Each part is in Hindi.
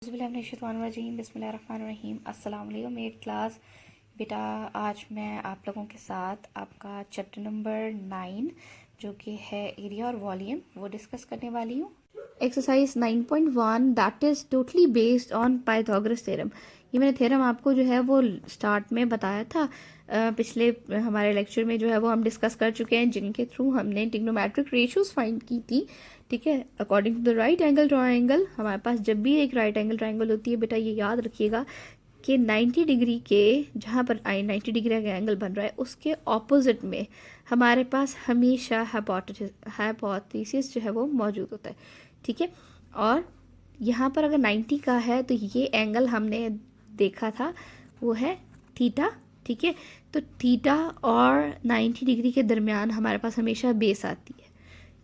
बिस्मिल्लाहिर्रहमानिर्रहीम। अस्सलाम वालेकुम मेरी क्लास। बेटा आज मैं आप लोगों के साथ आपका चैप्टर नंबर 9 जो कि है एरिया और वॉल्यूम वो डिस्कस करने वाली हूँ। Exercise 9.1 that is totally based on Pythagoras theorem. ये मैंने थ्योरम आपको जो है वो स्टार्ट में बताया था। पिछले हमारे लेक्चर में जो है वो हम डिस्कस कर चुके हैं, जिनके थ्रू हमने ट्रिग्नोमेट्रिक रेशियोज फाइंड की थी। ठीक है, according to the right angle triangle हमारे पास जब भी एक राइट एंगल ट्रायंगल होती है बेटा, ये याद रखिएगा कि 90 डिग्री के जहाँ पर 90 डिग्री का एंगल बन रहा है उसके ऑपोजिट में हमारे पास हमेशा हाइपोथेसिस जो है वो मौजूद होता है। ठीक है, और यहाँ पर अगर 90 का है तो ये एंगल हमने देखा था वो है थीटा। ठीक है, तो थीटा और 90 डिग्री के दरमियान हमारे पास हमेशा बेस आती है।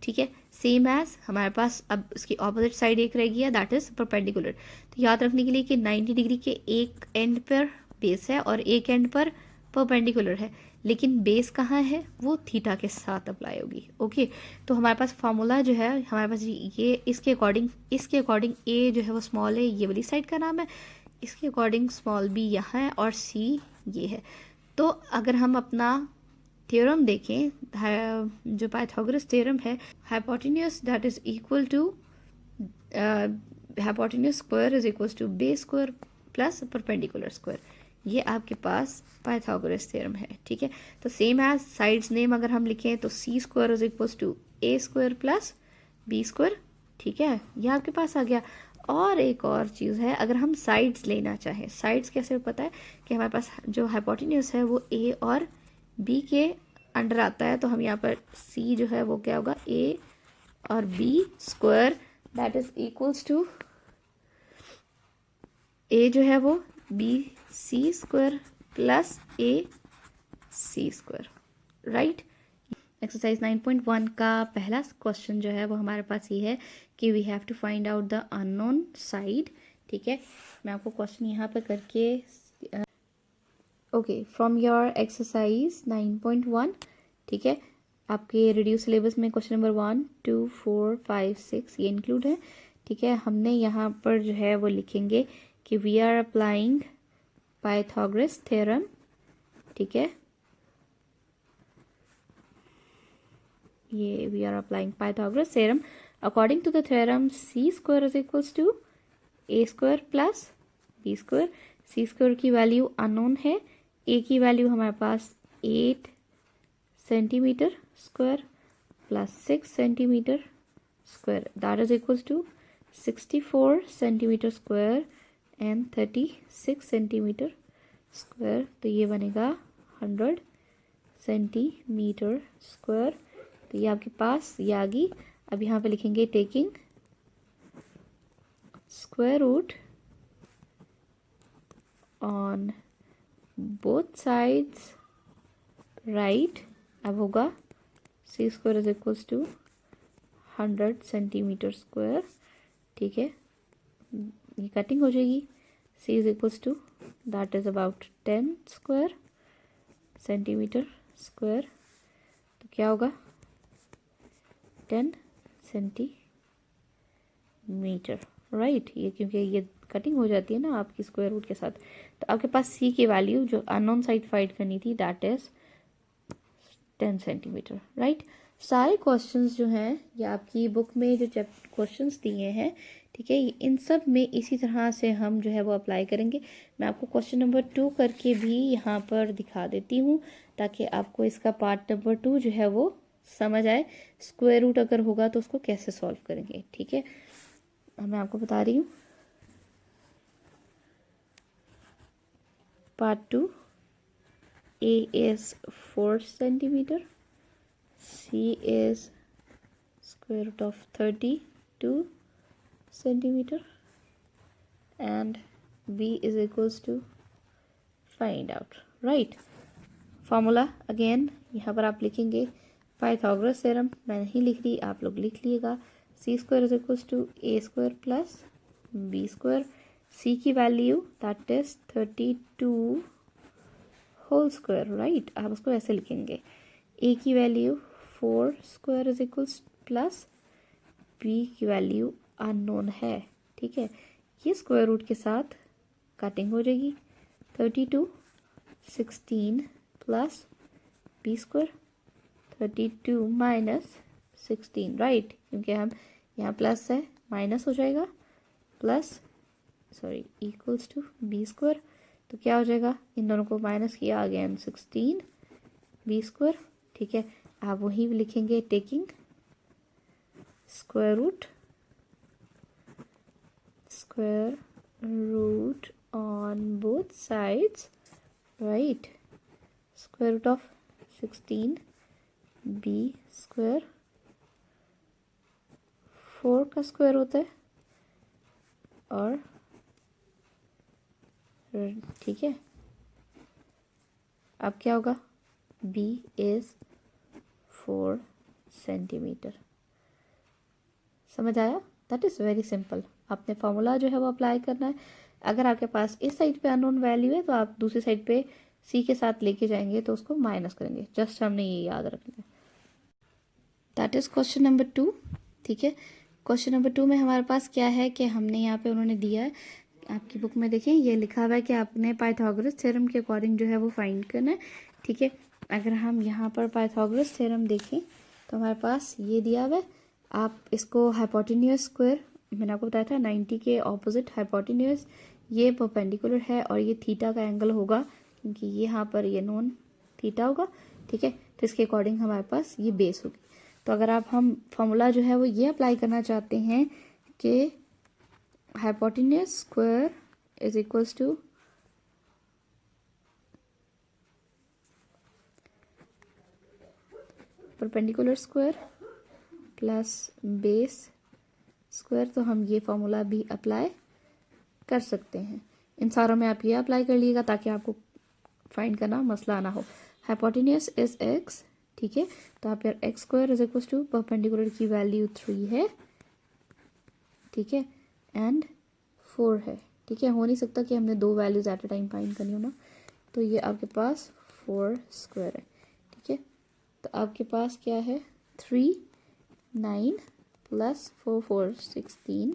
ठीक है, सेम एज हमारे पास अब उसकी ऑपोजिट साइड एक रहेगी है दैट इज परपेंडिकुलर। तो याद रखने के लिए कि 90 डिग्री के एक एंड पर बेस है और एक एंड पर परपेंडिकुलर है, लेकिन बेस कहाँ है वो थीटा के साथ अप्लाई होगी। ओके, तो हमारे पास फार्मूला जो है हमारे पास ये इसके अकॉर्डिंग ए जो है वो स्मॉल है, ये वाली साइड का नाम है, इसके अकॉर्डिंग स्मॉल बी यहाँ है और सी ये है। तो अगर हम अपना थ्योरम देखें, जो पाइथागोरस थ्योरम है, hypotenuse that is equal to hypotenuse square is equal to base square plus perpendicular square. ये आपके पास पाइथागोरस थ्योरम है। ठीक है, तो सेम एज साइड्स नेम अगर हम लिखें तो C square is equal to A square plus B square. ठीक है, ये आपके पास आ गया। और एक और चीज़ है, अगर हम साइड्स लेना चाहें, साइड्स कैसे पता है कि हमारे पास जो हाइपोटेन्यूज है वो ए और बी के अंडर आता है, तो हम यहाँ पर सी जो है वो क्या होगा ए और B square that is equals to A जो है वो B C square plus A C square. Right, exercise 9.1 का पहला क्वेश्चन जो है वो हमारे पास ये है कि we have to find out the unknown side. ठीक है, मैं आपको क्वेश्चन यहाँ पर करके ओके फ्रॉम योर एक्सरसाइज 9.1। ठीक है, आपके रिड्यूस सिलेबस में क्वेश्चन नंबर 1, 2, 4, 5, 6 ये इंक्लूड है। ठीक है, हमने यहाँ पर जो है वो लिखेंगे कि we are applying Pythagoras theorem. ठीक है, ये we are applying Pythagoras theorem according to the theorem C square is equals to A square plus B square. C square की वैल्यू अननोन है, ए की वैल्यू हमारे पास 8 centimetre square plus 6 centimetre square that is equals to 64 centimetre square and 36 centimetre square. तो ये बनेगा 100 सेंटीमीटर स्क्वायर। तो ये आपके पास ये आ गई। अब यहाँ पे लिखेंगे taking square root on both sides right. अब होगा C square is equals to 100 centimetre square. ठीक है, ये कटिंग हो जाएगी, C is equals to that is about 10 square centimetre square. तो क्या होगा 10 सेंटीमीटर। राइट, ये क्योंकि ये कटिंग हो जाती है ना आपकी स्क्वायर रूट के साथ। तो आपके पास सी की वैल्यू जो अननोन साइड फाइंड करनी थी दैट इज 10 सेंटीमीटर। राइट, सारे क्वेश्चंस जो हैं ये आपकी बुक में जो क्वेश्चंस दिए हैं, ठीक है, इन सब में इसी तरह से हम जो है वो अप्लाई करेंगे। मैं आपको क्वेश्चन नंबर 2 करके भी यहाँ पर दिखा देती हूँ ताकि आपको इसका पार्ट नंबर 2 जो है वो समझ आए। स्क्वायर रूट अगर होगा तो उसको कैसे सॉल्व करेंगे। ठीक है, मैं आपको बता रही हूँ part 2 A is 4 centimeter, C is square root of 32 centimeter and B is equals to find out. Right, formula again यहाँ पर आप लिखेंगे पाइथागोरस थ्योरम, मैं नहीं लिख रही, आप लोग लिख लिएगा। C square is equals to A square plus B square. C की value that is 32 whole square. Right, आप उसको ऐसे लिखेंगे। ए की value 4 square is equals plus B की वैल्यू अननोन है। ठीक है, ये स्क्वायर रूट के साथ कटिंग हो जाएगी, 32 16 plus B square, 32 minus 16, right, क्योंकि हम यहाँ प्लस है माइनस हो जाएगा, plus sorry equals to B square, तो क्या हो जाएगा, इन दोनों को माइनस किया, अगेन 16 बी स्क्वायर, ठीक है। आप वही लिखेंगे taking square root on both sides, right, square root of 16 B square, 4 का स्क्वायर होता है, और ठीक है, अब क्या होगा, b इज 4 सेंटीमीटर। समझ आया? That is very simple. आपने फॉर्मूला जो है वो अप्लाई करना है। अगर आपके पास इस साइड पे अननोन वैल्यू है तो आप दूसरी साइड पे c के साथ लेके जाएंगे तो उसको माइनस करेंगे, जस्ट हमने ये याद रखना है। दैट इज़ क्वेश्चन नंबर 2, ठीक है। क्वेश्चन नंबर 2 में हमारे पास क्या है कि हमने यहाँ पे उन्होंने दिया है, आपकी बुक में देखें ये लिखा हुआ है कि आपने पाइथागोरस थ्योरम के अकॉर्डिंग जो है वो फाइंड करना है, ठीक है। अगर हम यहाँ पर पाइथागोरस थ्योरम देखें तो हमारे पास ये दिया हुआ है, आप इसको हाइपोटेन्यूज स्क्वायर, मैंने आपको बताया था 90 के ऑपोजिट हाइपोटेन्यूज, ये परपेंडिकुलर है और ये थीटा का एंगल होगा क्योंकि ये यहाँ पर ये नॉन थीटा होगा, ठीक है। तो इसके अकॉर्डिंग हमारे पास ये बेस होगी। तो अगर आप हम फॉर्मूला जो है वो ये अप्लाई करना चाहते हैं कि hypotenuse square is equals to perpendicular square plus base square, तो हम ये फॉर्मूला भी अप्लाई कर सकते हैं। इन सारों में आप ये अप्लाई कर लीजिएगा ताकि आपको फाइंड करना मसला ना हो। हाइपोटेन्यूज इज x, ठीक है, तो आप यार X square is equals to perpendicular की वैल्यू 3 है, ठीक है, एंड 4 है, ठीक है। हो नहीं सकता कि हमने दो values at a time find करनी हो ना, तो ये आपके पास 4 स्क्वायर है, ठीक है। तो आपके पास क्या है, 3 9 प्लस 4 4 16,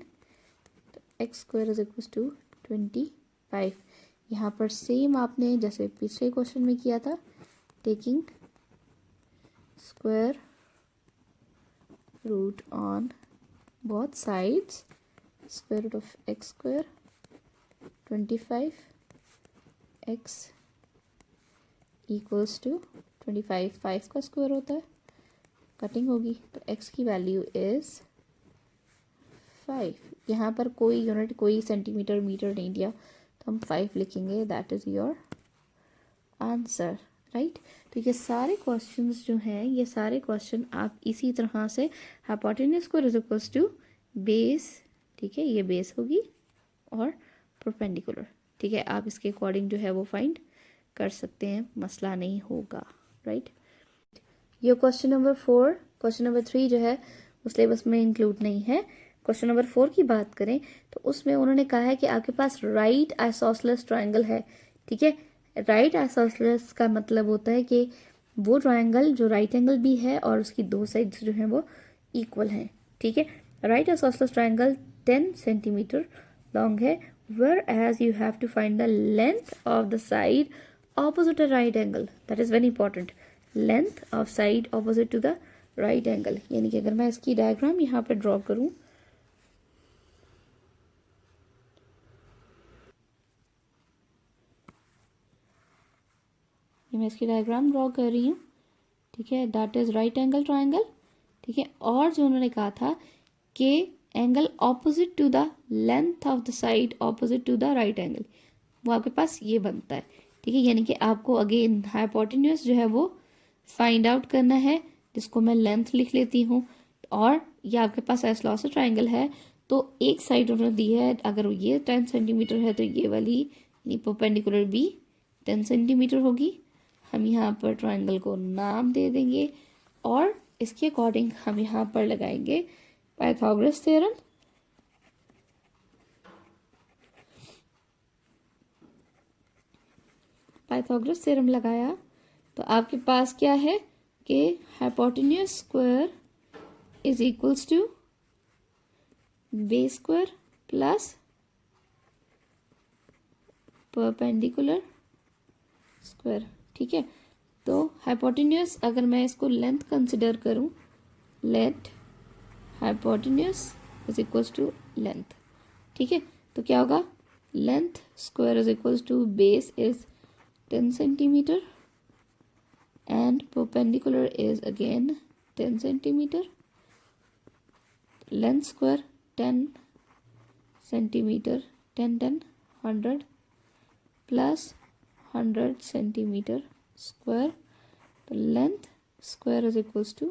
तो X square is equals to 25। यहाँ पर सेम आपने जैसे पिछले क्वेश्चन में किया था, taking square root on both sides, square root of X square 25 X equals to 25, 5 का स्क्वायर होता है, कटिंग होगी तो x की वैल्यू इज 5। यहाँ पर कोई यूनिट कोई सेंटीमीटर मीटर नहीं दिया तो हम 5 लिखेंगे, that is your answer, right. तो ये सारे क्वेश्चंस जो हैं, ये सारे क्वेश्चन आप इसी तरह से hypotenuse square is equals to base, ठीक है, ये बेस होगी और परपेंडिकुलर, ठीक है, आप इसके अकॉर्डिंग जो है वो फाइंड कर सकते हैं, मसला नहीं होगा, राइट। ये क्वेश्चन नंबर 4, क्वेश्चन नंबर 3 जो है वो सिलेबस में इंक्लूड नहीं है। क्वेश्चन नंबर 4 की बात करें तो उसमें उन्होंने कहा है कि आपके पास राइट आइसोसेलेस ट्रायंगल है, ठीक है। राइट आइसोसेलेस का मतलब होता है कि वो ट्रायंगल जो राइट एंगल भी है और उसकी दो साइड्स जो हैं वो इक्वल हैं, ठीक है। Right isosceles triangle 10 centimetre long है, whereas you have to find the length of the side opposite a right angle, that is very important, length of side opposite to the right angle। यानी कि अगर मैं इसकी डायग्राम यहाँ पे ड्रॉ करूँ, ये मैं इसकी डायग्राम ड्रॉ कर रही हूँ, ठीक है, that is right angle triangle, ठीक है। और जो उन्होंने कहा था कि angle opposite to the length of the side opposite to the right angle, वो आपके पास ये बनता है, ठीक है। यानी कि आपको अगेन हाइपोटेन्यूज जो है वो फाइंड आउट करना है, जिसको मैं लेंथ लिख लेती हूँ, और ये आपके पास आइसोसेलेस ट्रायंगल है तो एक साइड उन्होंने दी है, अगर ये 10 सेंटीमीटर है तो ये वाली यानी परपेंडिकुलर भी 10 सेंटीमीटर होगी। हम यहाँ पर ट्रायंगल को नाम दे देंगे और इसके अकॉर्डिंग हम यहाँ पर लगाएंगे पाइथागोरस थ्योरम। पाइथागोरस थ्योरम लगाया तो आपके पास क्या है कि hypotenuse square is equals to base square plus perpendicular square. ठीक है, तो हाइपोटेन्यूस अगर मैं इसको लेंथ कंसिडर करूं, let hypotenuse is equals to length. ठीक है, तो क्या होगा, length square is equals to base is 10 centimetre and perpendicular is again 10 centimeter, length square 10 centimeter, 10 10 100 plus 100 centimeter square, तो length square is equals to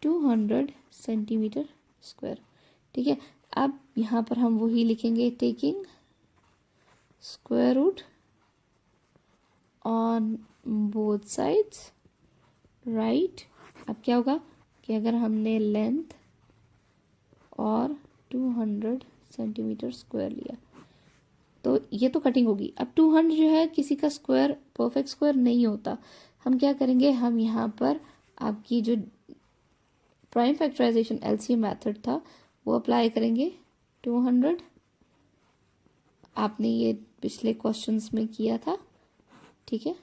200 centimeter square। ठीक है, अब यहाँ पर हम वही लिखेंगे, taking square root on both sides, right. अब क्या होगा कि अगर हमने लेंथ और 200 सेंटीमीटर स्क्वायर लिया तो ये तो कटिंग होगी। अब 200 जो है किसी का स्क्वायर परफेक्ट स्क्वायर नहीं होता, हम क्या करेंगे, हम यहाँ पर आपकी जो प्राइम फैक्टराइजेशन एलसीएम मेथड था वो अप्लाई करेंगे। 200 आपने ये पिछले क्वेश्चंस में किया था। ठीक है,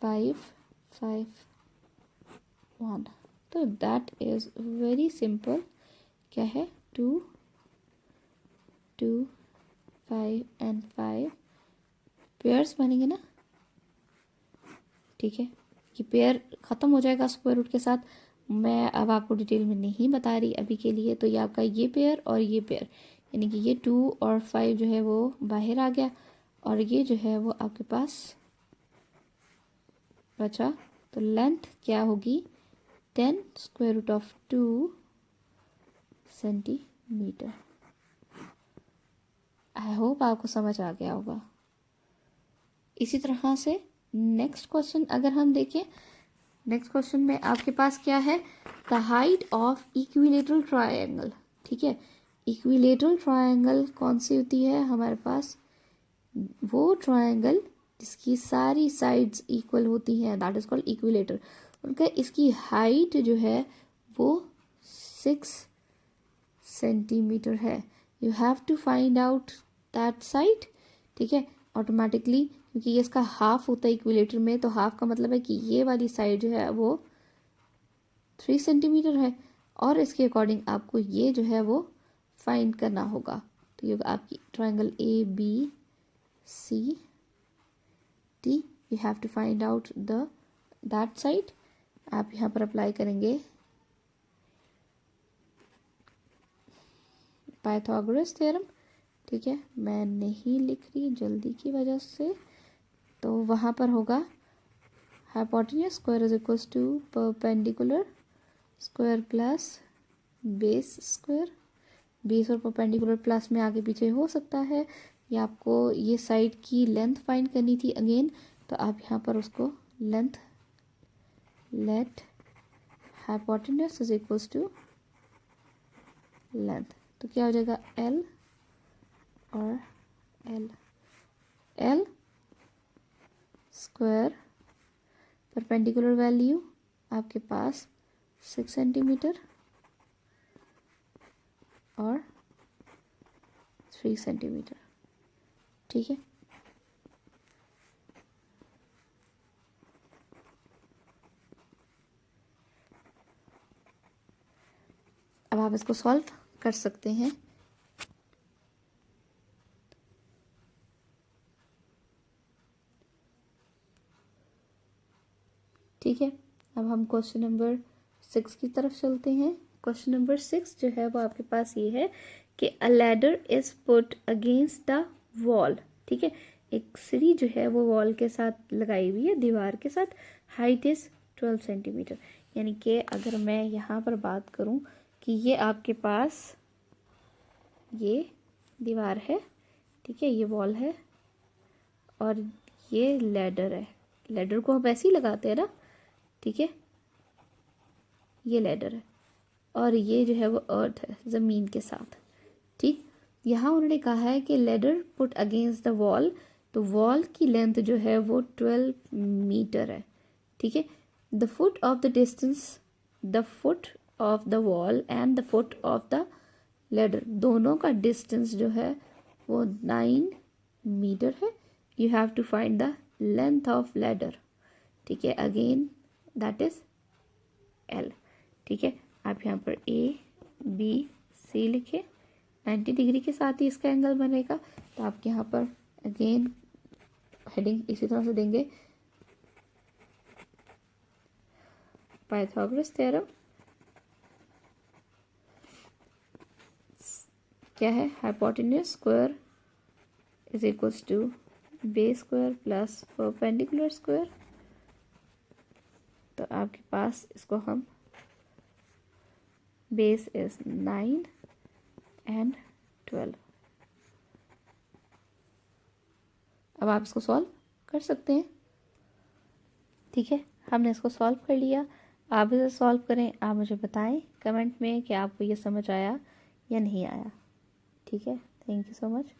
5 5 1, तो दैट इज वेरी सिंपल। क्या है, 2 2 5 एंड 5 पेयर्स बनेंगे ना। ठीक है, ये पेयर ख़त्म हो जाएगा स्क्वायर रूट के साथ। मैं अब आपको डिटेल में नहीं बता रही अभी के लिए। तो ये आपका ये पेयर और ये पेयर, यानी कि ये 2 और 5 जो है वो बाहर आ गया और ये जो है वो आपके पास बचा। तो लेंथ क्या होगी, 10 square root of 2 centimetre. I hope आपको समझ आ गया होगा। इसी तरह से नेक्स्ट क्वेश्चन अगर हम देखें, नेक्स्ट क्वेश्चन में आपके पास क्या है, the height of equilateral triangle. ठीक है, इक्विलेटरल ट्रायंगल कौन सी होती है हमारे पास, वो ट्रायंगल जिसकी सारी साइड्स इक्वल होती हैं, दैट इज कॉल्ड इक्विलेटर। उनका इसकी हाइट जो है वो 6 सेंटीमीटर है। You have to find out that side. ठीक है, ऑटोमेटिकली क्योंकि ये इसका हाफ होता है इक्विलेटर में, तो हाफ का मतलब है कि ये वाली साइड जो है वो 3 सेंटीमीटर है और इसके अकॉर्डिंग आपको ये जो है वो फाइंड करना होगा। तो ये आपकी triangle A B C D, you have to find out that side. आप यहाँ पर अप्लाई करेंगे पाइथागोरस थ्योरम। ठीक है, मैं नहीं लिख रही जल्दी की वजह से। तो वहाँ पर होगा hypotenuse square is equals to perpendicular square plus base square. Base और परपेंडिकुलर प्लस में आगे पीछे हो सकता है, या आपको ये साइड की लेंथ फाइंड करनी थी अगेन, तो आप यहाँ पर उसको length, let hypotenuse is equals to length, तो क्या हो जाएगा एल और L. L square perpendicular value आपके पास 6 सेंटीमीटर और 3 सेंटीमीटर। ठीक है, अब आप इसको सॉल्व कर सकते हैं। ठीक है, अब हम क्वेश्चन नंबर 6 की तरफ चलते हैं। क्वेश्चन नंबर 6 जो है वो आपके पास ये है कि अ ladder is put against the wall. ठीक है, एक सीढ़ी जो है वो वॉल के साथ लगाई हुई है, दीवार के साथ। हाइट इज 12 सेंटीमीटर, यानी कि अगर मैं यहाँ पर बात करूँ कि ये आपके पास ये दीवार है, ठीक है, ये वॉल है और ये लैडर है। लैडर को हम ऐसे ही लगाते हैं ना। ठीक है, ये लैडर है और ये जो है वो अर्थ है, ज़मीन के साथ। ठीक, यहाँ उन्होंने कहा है कि ladder put against the wall, तो वॉल की लेंथ जो है वो 12 मीटर है। ठीक है, the foot of the distance, the foot of the wall and the foot of the ladder, दोनों का डिस्टेंस जो है वो 9 मीटर है। You have to find the length of ladder, ठीक है, अगेन दैट इज L, ठीक है। आप यहाँ पर ABC लिखे, 90 डिग्री के साथ ही इसका एंगल बनेगा। तो आप यहाँ पर अगेन हेडिंग इसी तरह से देंगे, पाइथागोरस थ्योरम क्या है, hypotenuse square is equals to base square plus perpendicular square. तो आपके पास इसको हम बेस इज 9 एंड 12। अब आप इसको सॉल्व कर सकते हैं, ठीक है। हमने इसको सॉल्व कर लिया, आप इसे सॉल्व करें, आप मुझे बताएं कमेंट में कि आपको ये समझ आया या नहीं आया, ठीक है। Thank you so much.